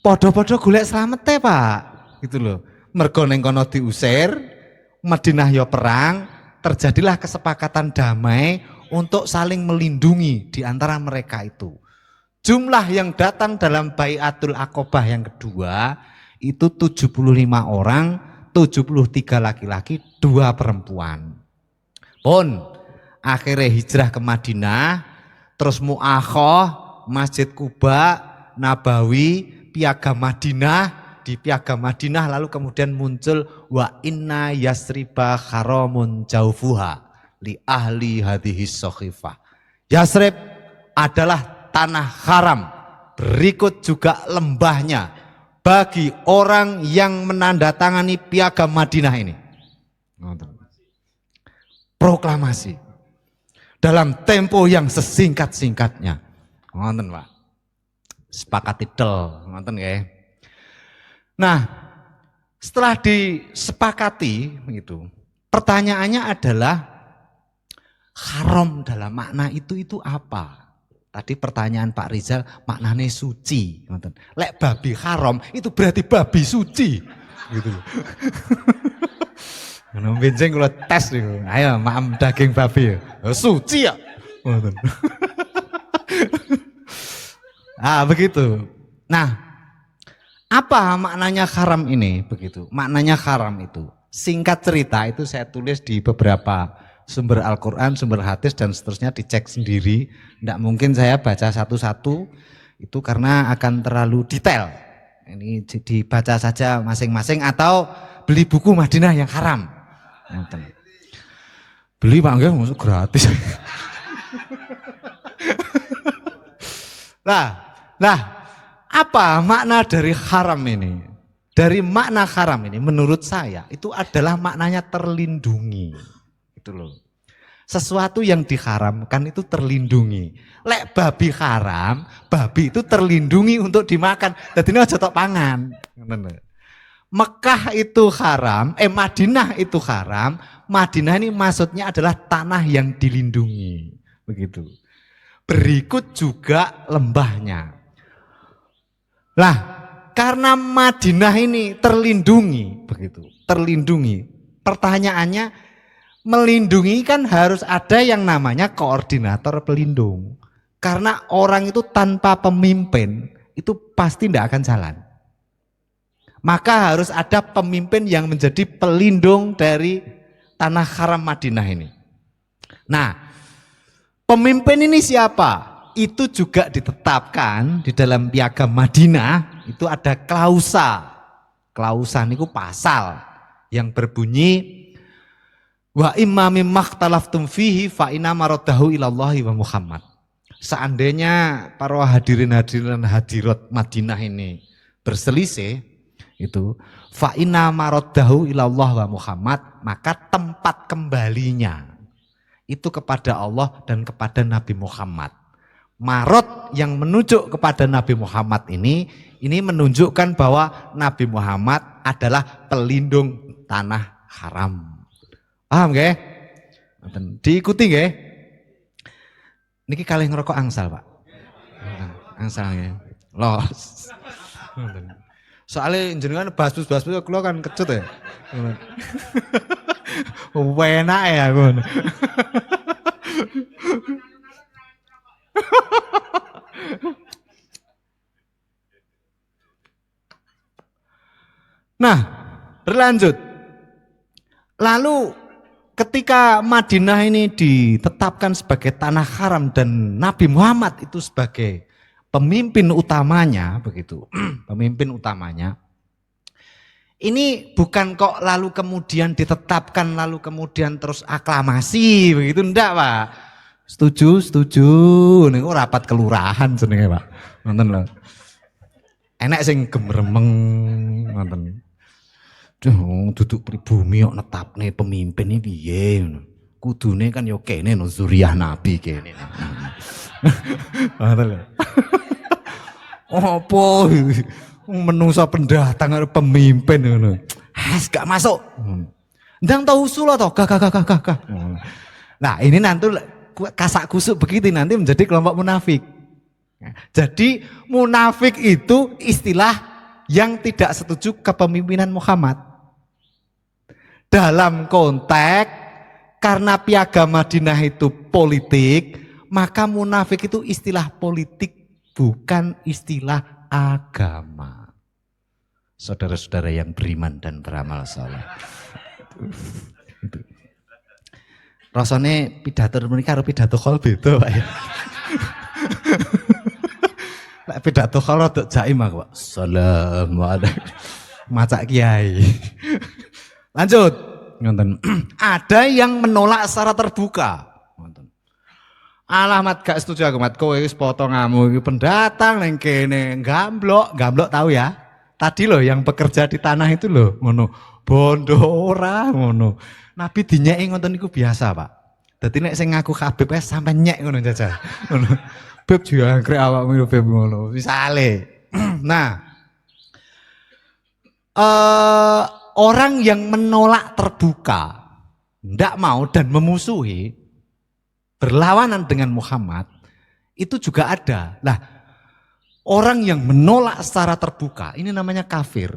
Podo-podo golek slamete, Pak. Gitu loh. Mergo ning kono diusir, Madinah ya perang, terjadilah kesepakatan damai untuk saling melindungi di antara mereka itu. Jumlah yang datang dalam Bai'atul Aqobah yang kedua itu 75 orang, 73 laki-laki, 2 perempuan. Pun akhirnya hijrah ke Madinah, terus Mu'akhoh, Masjid Quba, Nabawi, Piagam Madinah di Piagam Madinah, lalu kemudian muncul wa inna yasriba haramun jaufuha li ahli hadhis sohifah. Yasrib adalah tanah haram, berikut juga lembahnya bagi orang yang menandatangani Piagam Madinah ini. Proklamasi dalam tempo yang sesingkat-singkatnya. Ngoten, Pak. Sepakati del, ngoten nggih. Nah, setelah disepakati begitu, pertanyaannya adalah haram dalam makna itu apa? Tadi pertanyaan Pak Rizal, maknanya suci. Lek babi haram itu berarti babi suci. Gitu. Nah, benjing kalau tes nih, ayo maam daging babi ya, suci ya. Ah begitu. Nah, apa maknanya haram ini? Begitu. Maknanya haram itu. Singkat cerita itu saya tulis di beberapa sumber Al-Quran, sumber hadis dan seterusnya, dicek sendiri. Tidak mungkin saya baca satu-satu itu karena akan terlalu detail. Ini dibaca saja masing-masing atau beli buku Madinah yang haram. Beli Pak nggih masuk gratis. Nah, apa makna dari haram ini? Dari makna haram ini menurut saya itu adalah maknanya terlindungi. Gitu loh. Sesuatu yang diharamkan itu terlindungi. Lek babi haram, babi itu terlindungi untuk dimakan. Jadi ini aja tok pangan. Mekah itu haram, Madinah itu haram. Madinah ini maksudnya adalah tanah yang dilindungi. Begitu. Berikut juga lembahnya. Lah, karena Madinah ini terlindungi, begitu, terlindungi. Pertanyaannya, melindungi kan harus ada yang namanya koordinator pelindung. Karena orang itu tanpa pemimpin itu pasti tidak akan jalan. Maka harus ada pemimpin yang menjadi pelindung dari tanah haram Madinah ini. Nah, pemimpin ini siapa? Itu juga ditetapkan di dalam Piagam Madinah. Itu ada klausa. Klausa niku pasal yang berbunyi wa imma mimmakhtalaftum fihi fa inna maradahu ilallahi wa Muhammad. Seandainya para hadirin hadirat Madinah ini berselisih, itu fa inna maradahu ilallah wa Muhammad, maka tempat kembalinya itu kepada Allah dan kepada Nabi Muhammad. Marot yang menunjuk kepada Nabi Muhammad ini menunjukkan bahwa Nabi Muhammad adalah pelindung tanah haram. Paham nggih? Diikuti nggih? Niki kalih ngerokok angsal, Pak. Angsal nggih. Los. Soalnya jenengan basbus kula kan kecut ya. Enak ya ngono. Nah, berlanjut. Lalu ketika Madinah ini ditetapkan sebagai tanah haram dan Nabi Muhammad itu sebagai pemimpin utamanya, begitu. Pemimpin utamanya. Ini bukan kok lalu kemudian ditetapkan lalu kemudian terus aklamasi begitu, ndak, Pak. Setuju. Niku rapat kelurahan jenenge, Pak. Nonton lho. Enak sing gemremeng nonton. Duduk pribumi kok netapne pemimpin iki piye ngono. Kudune kan yo kene no zuriyah Nabi kene. Nonton lho. Opo menungso pendatang karo pemimpin ngono. Gak masuk. Ndang tau usul to, gak. Nah, ini nanti kasak kusuk begitu nanti menjadi kelompok munafik. Jadi munafik itu istilah yang tidak setuju kepemimpinan Muhammad. Dalam konteks karena Piagam Madinah itu politik, maka munafik itu istilah politik, bukan istilah agama. Saudara-saudara yang beriman dan beramal saleh. Rasane pidato menika karo pidato khol beda, Pak ya. Lek pidato khol rada jaim aku, Pak. Assalamualaikum. macak kiai. Lanjut. Ngoten. Ada yang menolak secara terbuka. Ngoten. Alah mat gak setuju aku mat, kowe wis potonganmu iki pendatang neng kene, gamblok tahu ya. Tadi loh yang bekerja di tanah itu loh, ngono. Bondo ora ngono. Nabi dinyeki ngoten niku biasa, Pak. Dadi nek sing ngaku Habib sampe nyek ngono jajal. Ngono. Beb jangkrik awakmu lho Beb ngono. Misale. Nah, orang yang menolak terbuka, ndak mau dan memusuhi, berlawanan dengan Muhammad, itu juga ada. Nah, orang yang menolak secara terbuka, ini namanya kafir.